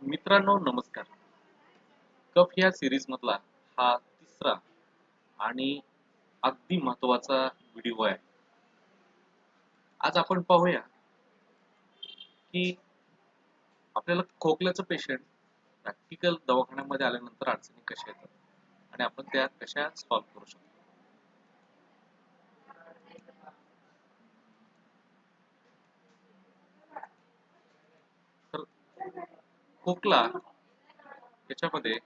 मित्रांनो नमस्कार. कफ या सिरीज मधला हा तिसरा आणि अगदी महत्वाचा व्हिडिओ आहे. आज आपण पाहूया की आपल्याला खोकल्याचं पेशंट प्रॅक्टिकल दवाखान्यामध्ये आल्यानंतर अडचणी कशा येतात आणि आपण त्या कशा सॉल्व्ह करू शकतो. तर खोकला याच्यामध्ये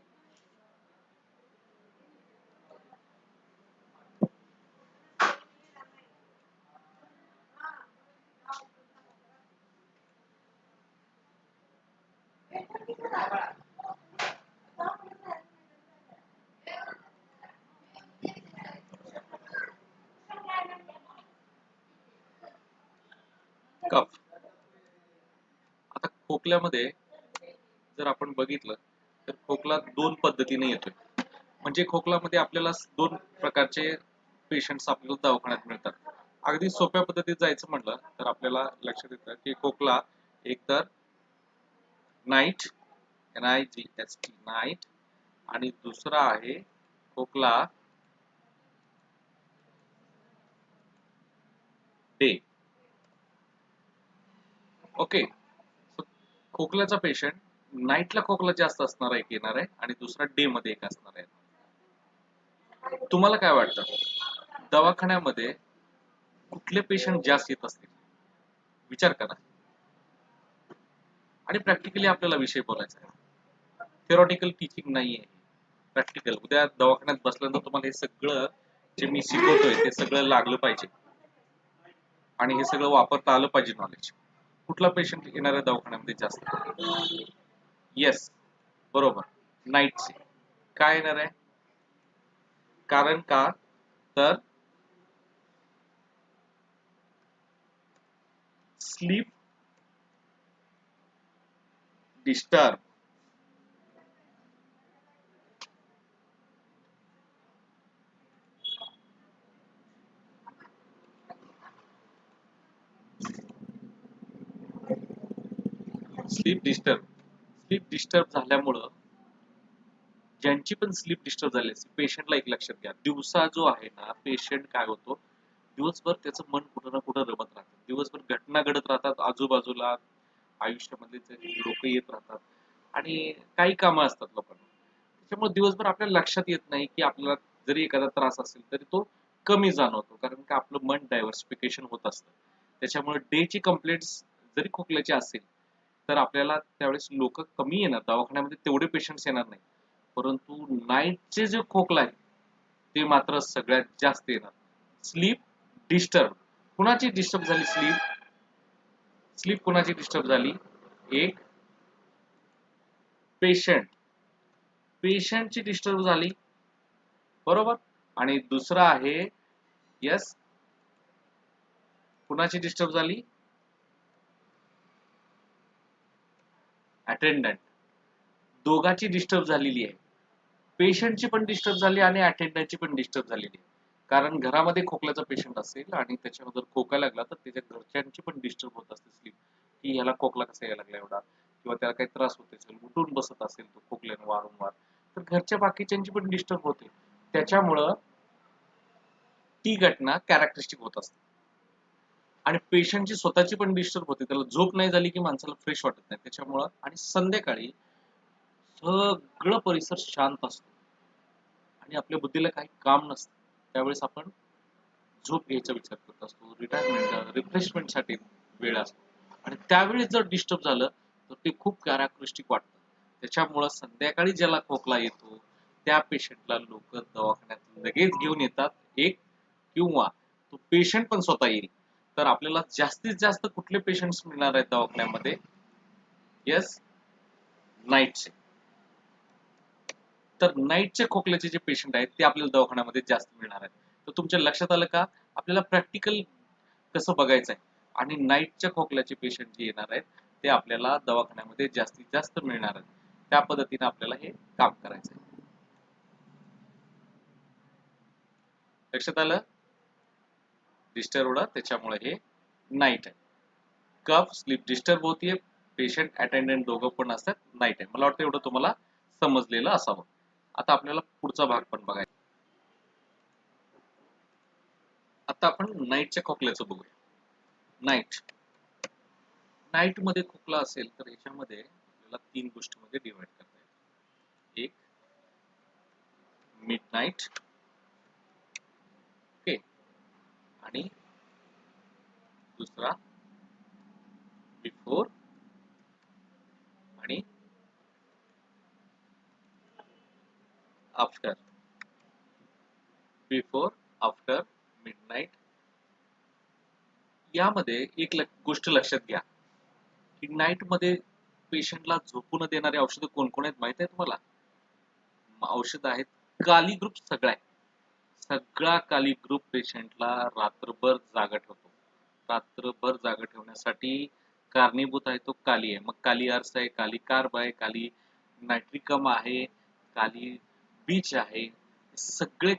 कफ, आता खोकल्यामध्ये जर आपण बघितलं तर खोकला दोन पद्धतीने येतोय. म्हणजे खोकलामध्ये आपल्याला दोन प्रकारचे पेशंट्स आपल्याला दवाखान्यात मिळतात. अगदी सोप्या पद्धतीत जायचं म्हटलं तर आपल्याला लक्षात येतं की खोकला एक तर नाईट, NIGHT नाईट, आणि दुसरा आहे खोकला डे. ओके, खोकल्याचा पेशंट नाईटला खोकला जास्त असणार एक येणार आहे आणि दुसरा डे मध्ये एक असणार आहे. तुम्हाला काय वाटतं दवाखान्यामध्ये कुठले पेशंट जास्त येत असतील? विचार करा. आणि प्रॅक्टिकली आपल्याला विषय बोलायचा आहे. थिओरॉटिकल टीचिंग नाहीये, प्रॅक्टिकल. उद्या दवाखान्यात बसल्यानंतर तुम्हाला हे सगळं जे मी शिकवतोय ते सगळं लागलं पाहिजे आणि हे सगळं वापरता आलं पाहिजे नॉलेज. कुठला पेशंट येणार आहे दवाखान्यामध्ये जास्त? येस, बरोबर, नाईटचे. काय येणार आहे? कारण का तर स्लीप डिस्टर्ब, स्लीप डिस्टर्ब झाल्यामुळं ज्यांची पण स्लीप डिस्टर्ब झाली असेल, पेशंटला एक लक्षात घ्या, दिवसा जो आहे ना पेशंट काय होतो, दिवसभर त्याचं मन कुठं ना कुठं रमत राहतं. दिवसभर घटना घडत राहतात आजूबाजूला, आयुष्यामध्ये लोक येत राहतात आणि काही कामं असतात लोकांना. त्याच्यामुळे दिवसभर आपल्याला लक्षात येत नाही की आपल्याला जरी एखादा त्रास असेल तरी तो कमी जाणवतो, कारण का आपलं मन डायव्हर्सिफिकेशन होत असतं. त्याच्यामुळे डेची कंप्लेंट्स जरी खोकल्याची असेल तर आपल्याला त्यावेळेस लोक कमी येणार दवाखान्यामध्ये, तेवढे पेशंट्स येणार नाही. परंतु नाईटचे जे खोकला आहे ते मात्र सगळ्यात जास्त येणार. स्लीप डिस्टर्ब, कुणाची डिस्टर्ब झाली? स्लीप कुणाची डिस्टर्ब झाली? एक पेशंटची डिस्टर्ब झाली, बरोबर. आणि दुसरा आहे, यस, कुणाची डिस्टर्ब झाली? अटेंडंट. दोघांची डिस्टर्ब झालेली आहे. पेशंटची पण डिस्टर्ब झाली आणि अटेंडंटची पण डिस्टर्ब झालेली आहे. कारण घरामध्ये खोकल्याचा पेशंट असेल आणि त्याच्यानंतर खोका लागला तर त्याच्या घरच्यांची पण डिस्टर्ब होत असते स्लीप, की ह्याला खोकला कसा यायला लागला एवढा, किंवा त्याला काही त्रास होत असेल, उठून बसत असेल तो खोकल्याने वारंवार, तर घरच्या बाकीच्यांची पण डिस्टर्ब होते. त्याच्यामुळं ती घटना कॅरेक्टरिस्टिक होत असते. आणि पेशंटची स्वतःची पण डिस्टर्ब होते, त्याला झोप नाही झाली की माणसाला फ्रेश वाटत नाही. त्याच्यामुळं आणि संध्याकाळी सगळं परिसर शांत असतो आणि आपल्या बुद्धीला काही काम नसतं. त्यावेळेस आपण झोप घ्यायचा विचार करत असतो, रिटायरमेंट रिफ्रेशमेंटसाठी वेळ असतो, आणि त्यावेळेस जर डिस्टर्ब झालं तर ते खूप कॅरेक्टरिस्टिक वाटतं. त्याच्यामुळं संध्याकाळी ज्याला खोकला येतो त्या पेशंटला लोक दवाखान्यात लगेच घेऊन येतात, एक, किंवा तो पेशंट पण स्वतः येईल. तर आपल्याला जास्तीत जास्त कुठले पेशंट्स मिळणार आहेत दवाखान्यामध्ये? येस, नाईटचे. तर नाईटचे खोकल्याचे जे पेशंट आहेत ते आपल्याला दवाखान्यामध्ये जास्त मिळणार आहेत. तर तुमच्या लक्षात आलं का आपल्याला प्रॅक्टिकल कसं बघायचं आहे? आणि नाईटच्या खोकल्याचे पेशंट जे येणार आहेत ते आपल्याला दवाखान्यामध्ये जास्तीत जास्त मिळणार आहेत. त्या पद्धतीने आपल्याला हे काम करायचं आहे. लक्षात आलं? डिस्टर्ब, त्याच्यामुळे हे नाईट आहे. कफ, स्लीप डिस्टर्ब होतीये, पेशंट अटेंडंट दोघं पण असतात नाईट आहे. मला वाटतं एवढं तुम्हाला समजलेलं असावं. आता आपल्याला पुढचा भाग पण बघायचा. आता आपण नाईटच्या खोकल्याचं बघूया. नाईट मध्ये खोकला असेल तर याच्यामध्ये आपल्याला 3 गोष्टींमध्ये डिवाइड करता येईल. एक मिड नाईट, ओके, आणि दुसरा बिफोर आणि आफ्टर. Before, after, midnight. यामध्ये एक गोष्ट लक्षात घ्या की नाईट मध्ये पेशंटला झोपू न देणारे औषधं कोणकोण आहेत माहित आहे तुम्हाला? औषध आहेत काली ग्रुप. सगळा काली ग्रुप पेशंटला रात्रभर जागा ठेवतो. रात्रभर जागा ठेवण्यासाठी कारणीभूत आहे तो काली आहे. मग काली अर्स आहे, काली कार्ब आहे, काली नायट्रिकम आहे, काली बीच आहे. सगळे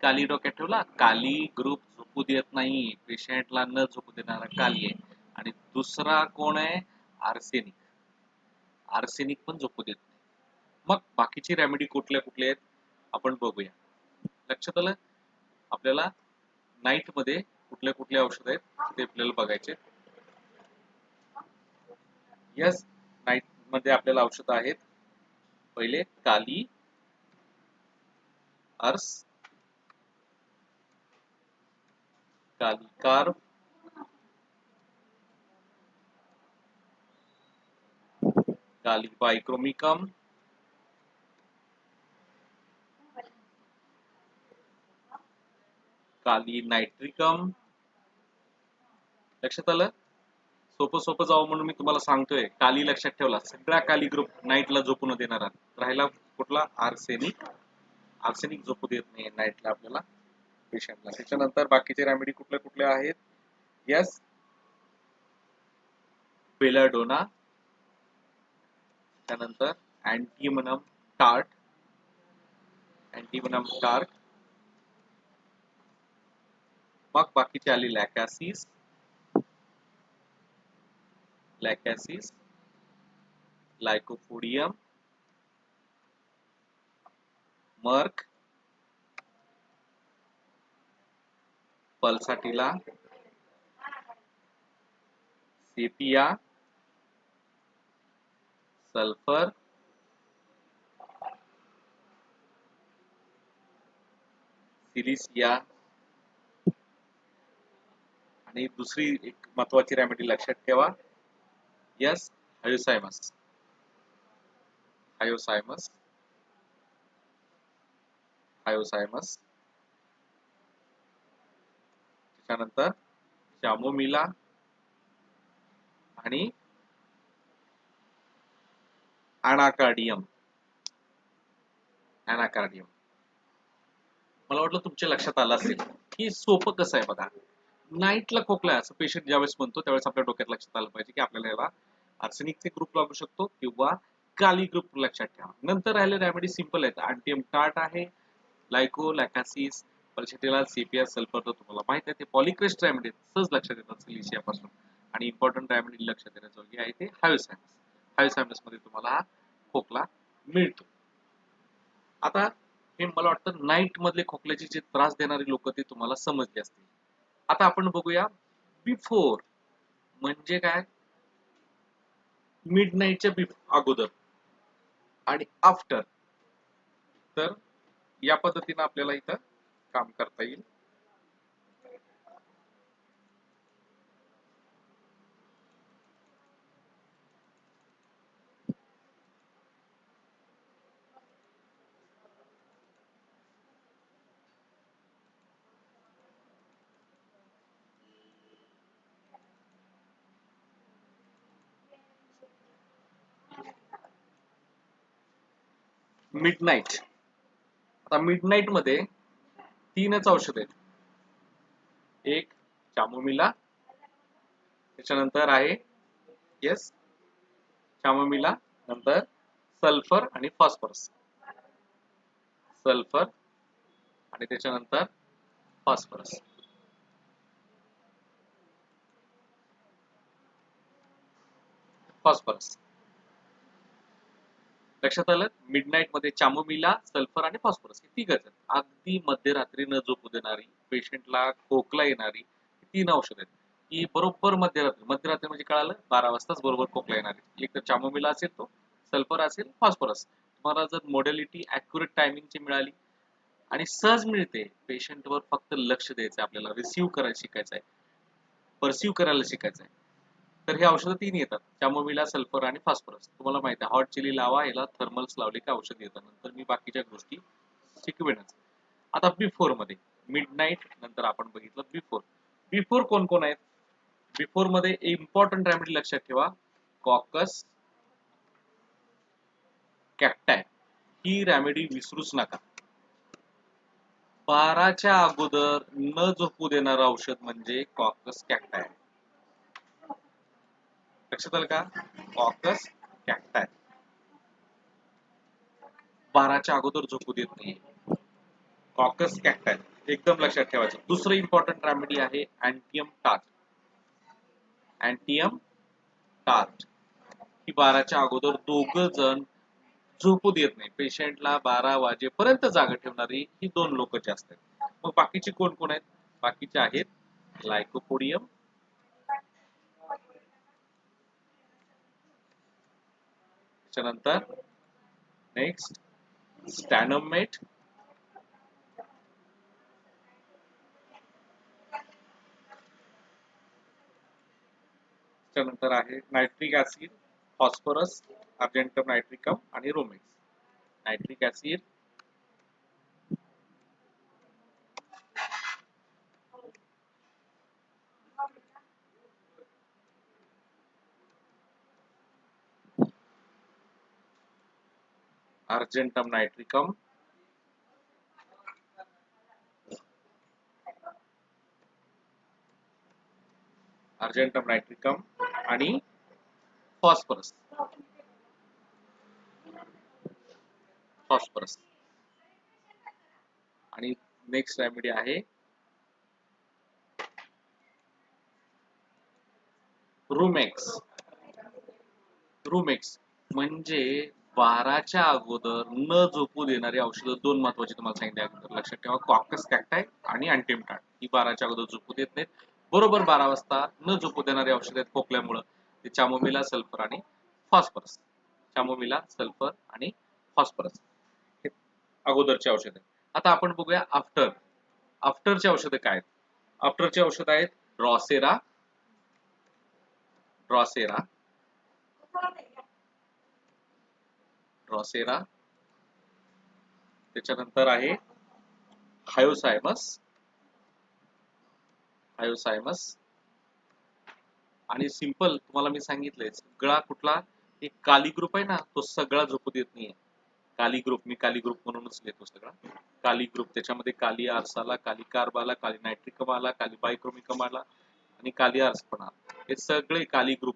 काली डोक्यात ठेवला. काली ग्रुप झोपू देत नाही, पेशंटला न झोपू देणारा काली आहे. आणि दुसरा कोण आहे? आर्सेनिक. आर्सेनिक पण झोपू देत नाही. मग बाकीचे रेमेडी कुठले कुठले आहेत आपण बघूया. लक्षात आलं? आपल्याला नाईट मध्ये कुठले कुठले औषध आहेत ते आपल्याला बघायचे. यस, नाईट मध्ये आपल्याला औषध आहेत. पहिले काली अर्स, काली कार्ब, काली बायक्रोमिकम, काली नायट्रिकम. लक्षात आलं? सोपं सोपं जावं म्हणून मी तुम्हाला सांगतोय. काली लक्षात ठेवला. सगळा काली ग्रुप नाईटला झोपू न देणारा. राहिला कुठला? आर्सेनिक. आर्सेनिक झोपू देत नाही नाईटला आपल्याला पेशंटला. त्याच्यानंतर बाकीचे रेमेडी कुठले कुठले आहेत? यस, बेलाडोना, त्यानंतर अँटीमनम टार्ट, मग बाकीचे आली लॅकॅसिस, लायकोपोडियम, मर्क, पल्साटिला, सेपिया, सल्फर, सिलिसिया, आणि दुसरी एक महत्वाची रेमेडी लक्षात ठेवा. यस, हायोसायमस. त्याच्यानंतर चामोमिला आणि अनाकार्डियम. मला वाटलं तुमच्या लक्षात आलं असेल की सोपं कसं आहे बघा. नाईटला खोकला असं पेशंट ज्यावेळेस म्हणतो त्यावेळेस आपल्या डोक्यात लक्षात आलं पाहिजे की आपल्याला याला आर्सेनिकचे ग्रुप लागू शकतो किंवा काली ग्रुप लक्षात ठेवा. नंतर राहिले रेमेडी सिंपल आहेत. अँटियम टार्ट आहे, लायको, लॅकासिस, पल्सेटिला, सेपिया, सल्फर तर तुम्हाला माहित आहे. ते पॉलिक्रेस्ट रेमेडी सहज लक्षात येतात सिलिशियापासून. आणि इम्पॉर्टंट रेमेडी लक्षात येण्याजोगी आहे ते हायोसायमस मध्ये तुम्हाला हा खोकला मिळतो. आता हे मला वाटतं नाईट मधले खोकल्याचे जे त्रास देणारे लोक ते तुम्हाला समजले असतील. आता आपण बघूया बिफोर म्हणजे काय. मिड नाईटच्या अगोदर आणि आफ्टर. तर या पद्धतीने आपल्याला इथं काम करता येईल. मिडनाईट. आता मिडनाईट मध्ये 3च औषध आहेत. एक चामोमिला, त्याच्यानंतर आहे यस चामोमिला, नंतर सल्फर आणि फॉस्फरस. सल्फर आणि त्याच्यानंतर फॉस्फरस. फॉस्फरस. लक्षात आलं? मिडनाईट मध्ये चामोमिला, सल्फर आणि फॉस्फरस ही तिघच आहेत. अगदी मध्यरात्री न झोपू देणारी, पेशंटला खोकला येणारी 3 औषध आहेत. ही बरोबर मध्यरात्री म्हणजे कळालं 12 वाजताच बरोबर खोकला येणारी. एक तर चामोमिला असेल, तो सल्फर असेल, फॉस्फरस. तुम्हाला जर मोडॅलिटी ॲक्युरेट टायमिंगची मिळाली आणि सहज मिळते, पेशंटवर फक्त लक्ष द्यायचं, आपल्याला रिसीव्ह करायला शिकायचं आहे, परसिव्ह करायला शिकायचं आहे, तर हे औषधं 3 येतात, चामोमिला, सल्फर आणि फॉस्फरस. तुम्हाला माहिती आहे हॉट चिली लावा, याला थर्मल्स लावले की औषध येतं. नंतर मी बाकीच्या गोष्टी शिकवेनच. आता बिफोर मध्ये मिडनाईट नंतर आपण बघितलं बिफोर. बिफोर कोण कोण आहेत? बिफोर मध्ये इम्पॉर्टंट रेमेडी लक्षात ठेवा, कॉकस कॅक्टाय ही रेमेडी विसरूच नका. 12च्या अगोदर न झोपू देणारं औषध म्हणजे कॉकस कॅक्टाय. लक्षात आलं का? कॉकस कॅक्टाय 12च्या अगोदर झोपू देत नाही. कॉकस कॅक्टाय एकदम लक्षात ठेवायचं. दुसरं इम्पॉर्टंट रेमेडी आहे अँटियम टार्च. अँटियम टार्च ही 12च्या अगोदर दोघं जण झोपू देत नाही. पेशंटला 12 वाजेपर्यंत जागा ठेवणारी ही 2 लोक जास्त आहेत. मग बाकीचे कोण कोण आहेत? बाकीचे आहेत लायकोपोडियम, त्याच्यानंतर नेक्स्ट स्टॅनोमेट, त्याच्यानंतर आहे नायट्रिक ऍसिड, फॉस्फरस, अर्जेंटम नायट्रिकम आणि रोमेक्स. नायट्रिक ऍसिड, अर्जेंटम नायट्रिकम, अर्जेंटम नायट्रिकम आणि फॉस्फरस. फॉस्फरस आणि नेक्स्ट रेमेडी आहे रुमेक्स. रुमेक्स म्हणजे 12च्या अगोदर न झोपू देणारी औषधं 2 महत्वाची तुम्हाला सांगितले अगोदर. लक्षात ठेवा, कॉकस कॅक्टाय आणि अँटियम टार्च ही 12च्या अगोदर झोपू देत नाहीत. बरोबर 12 वाजता न झोपू देणारी औषधं आहेत खोकल्यामुळे, ते चामोमिला, सल्फर आणि फॉस्फरस. चामोमिला, सल्फर आणि फॉस्फरस हे अगोदरचे औषध आहेत. आता आपण बघूया आफ्टर. आफ्टरचे औषधं काय आहेत? आफ्टरचे औषध आहेत ड्रॉसेरा, ड्रॉसेरा, ड्रॉसेरा, त्याच्यानंतर आहे हायोसायमस, हायोसायमस आणि सिंपल तुम्हाला मी सांगितलंय सगळा कुठला एक काली ग्रुप आहे ना, तो सगळा झोपू देत नाहीये. काली ग्रुप, मी काली ग्रुप म्हणूनच घेतो सगळा काली ग्रुप. त्याच्यामध्ये काली आर्स आला, काली कार्ब आला, काली नायट्रिकम आला, काली बायक्रोमिकम आला आणि काली आर्स पण आला. हे सगळे काली ग्रुप.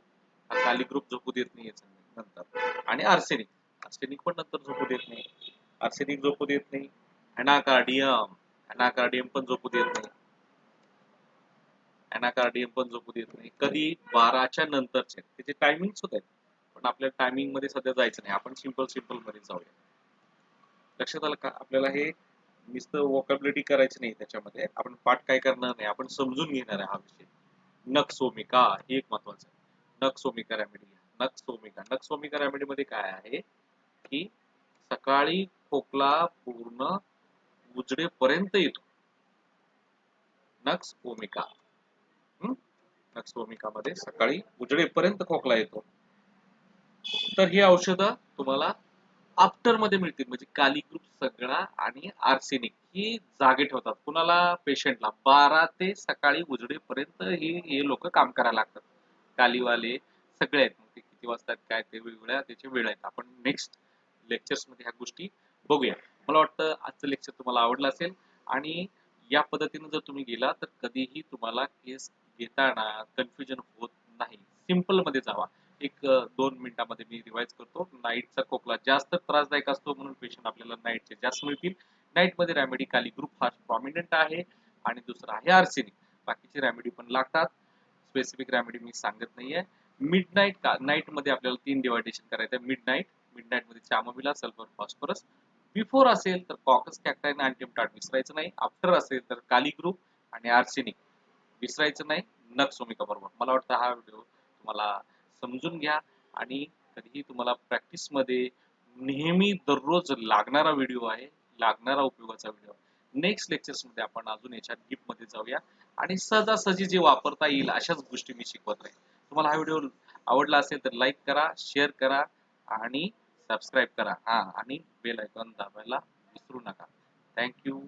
हा काली ग्रुप झोपू देत नाहीये नंतर. आणि आर्सेनिक, आर्सेनिक पण नंतर झोपू देत नाही. आर्सेनिक झोपू देत नाही. अनाकार्डियम, अनाकार्डियम पण झोपू देत नाही. अनाकार्डियम पण झोपू देत नाही. कधी 12च्या नंतरचे त्याचे टायमिंग सुद्धा आहेत, पण आपल्या टायमिंग मध्ये सध्या जायचं नाही. आपण सिंपल सिंपल मध्ये जाऊया. लक्षात आलं का? आपल्याला हे नुसतं वोकॅब्युलरी करायची नाही, त्याच्यामध्ये आपण पाठ काय करणार नाही, आपण समजून घेणार आहे हा विषय. नक्सोमिका हे एक महत्वाचं आहे. Nux vomica remedy. नक्सोमिका रेमेडी मध्ये काय आहे की सकाळी खोकला पूर्ण उजडेपर्यंत येतो. नक्सोमिका, नक्सोमिका मध्ये सकाळी उजडेपर्यंत खोकला येतो. तर ही औषधं तुम्हाला आफ्टर मध्ये मिळतील. म्हणजे काली ग्रुप सगळा आणि आर्सेनिक ही जागे ठेवतात. कुणाला? पेशंटला. 12 ते सकाळी उजडेपर्यंत हे लोक काम करायला लागतात. कालीवाले सगळे आहेत. ते किती वाजतात काय ते वेगवेगळ्या त्याचे वेळ आहेत. आपण नेक्स्ट लेक्चर्स मध्ये ह्या गोष्टी बघूया. मला वाटतं आजचं लेक्चर तुम्हाला आवडलं असेल आणि या पद्धतीने जर तुम्ही गेला तर कधीही तुम्हाला केस घेताना कन्फ्युजन होत नाही. सिंपल मध्ये जावा. एक 2 मिनिटांमध्ये मी रिवाइज करतो. नाईटचा खोकला जास्त त्रासदायक असतो म्हणून पेशंट आपल्याला नाईटचे जास्त मिळतील. नाईट मध्ये रेमेडी काली ग्रुप हा प्रॉमिनंट आहे आणि दुसरा आहे आर्सेनिक. बाकीचे रेमेडी पण लागतात. स्पेसिफिक रेमेडी मी सांगत नाहीये. नाईट मध्ये आपल्याला 3 डिवायडेशन करायचं आहे. मिड नाईट मध्ये चामोमिला, सल्फर, फॉस्फरस. बिफोर असेल तर कॉकस कॅक्टाइन आणि टिमटाट विसरायचं नाही. आफ्टर असेल तर काली ग्रुप आणि आर्सेनिक विसरायचं नाही. नक्सोमिका बरोबर. मला वाटतं हा व्हिडिओ तुम्हाला समजून घ्या आणि कधीही तुम्हाला प्रॅक्टिस मध्ये नेहमी दररोज लागणारा व्हिडिओ आहे, लागणारा उपयोगाचा व्हिडिओ. नेक्स्ट लेक्चर्स मध्ये आपण अजून याच्या डीप मध्ये जाऊया आणि सहजासहजी जे वापरता येईल अशाच गोष्टी मी शिकवत राहील. तुम्हाला हा व्हिडिओ आवडला असेल तर लाईक करा, शेअर करा आणि सबस्क्राईब करा. आणि बेल आयकॉन दाबायला विसरू नका. थँक्यू.